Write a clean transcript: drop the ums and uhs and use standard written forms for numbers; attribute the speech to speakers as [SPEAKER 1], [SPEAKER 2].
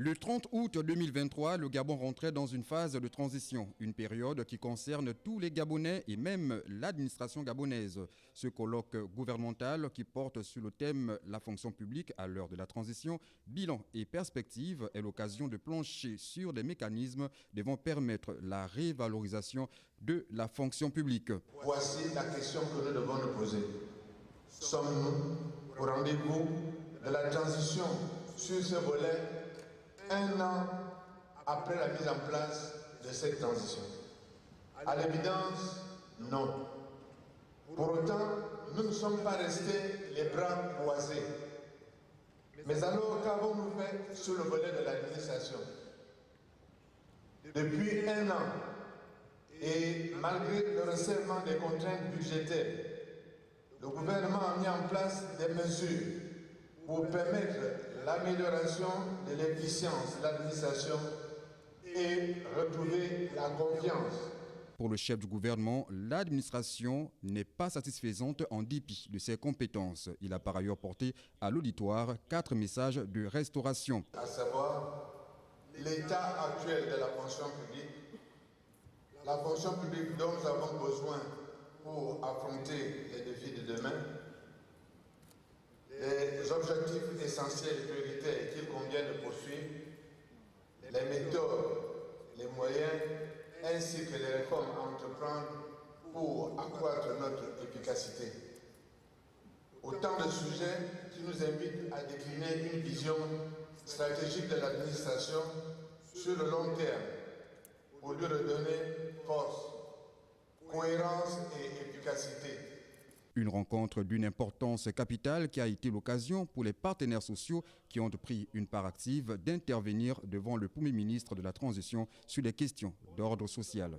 [SPEAKER 1] Le 30 août 2023, le Gabon rentrait dans une phase de transition, une période qui concerne tous les Gabonais et même l'administration gabonaise. Ce colloque gouvernemental qui porte sur le thème « La fonction publique à l'heure de la transition, bilan et perspective » est l'occasion de plancher sur des mécanismes devant permettre la révalorisation de la fonction publique.
[SPEAKER 2] Voici la question que nous devons nous poser. Sommes-nous au rendez-vous de la transition sur ce volet un an après la mise en place de cette transition? À l'évidence, non. Pour autant, nous ne sommes pas restés les bras croisés. Mais alors, qu'avons-nous fait sur le volet de l'administration? Depuis un an, et malgré le resserrement des contraintes budgétaires, le gouvernement a mis en place des mesures pour permettre l'amélioration de l'efficience de l'administration et retrouver la confiance.
[SPEAKER 1] Pour le chef du gouvernement, l'administration n'est pas satisfaisante en dépit de ses compétences. Il a par ailleurs porté à l'auditoire 4 messages de restauration.
[SPEAKER 2] À savoir, l'état actuel de la fonction publique, la fonction publique dont nous avons besoin pour affronter les défis de demain, les objectifs essentiels et prioritaires qu'il convient de poursuivre, les méthodes, les moyens, ainsi que les réformes à entreprendre pour accroître notre efficacité. Autant de sujets qui nous invitent à décliner une vision stratégique de l'administration sur le long terme pour lui redonner force, cohérence et efficacité.
[SPEAKER 1] Une rencontre d'une importance capitale qui a été l'occasion pour les partenaires sociaux qui ont pris une part active d'intervenir devant le Premier ministre de la Transition sur les questions d'ordre social.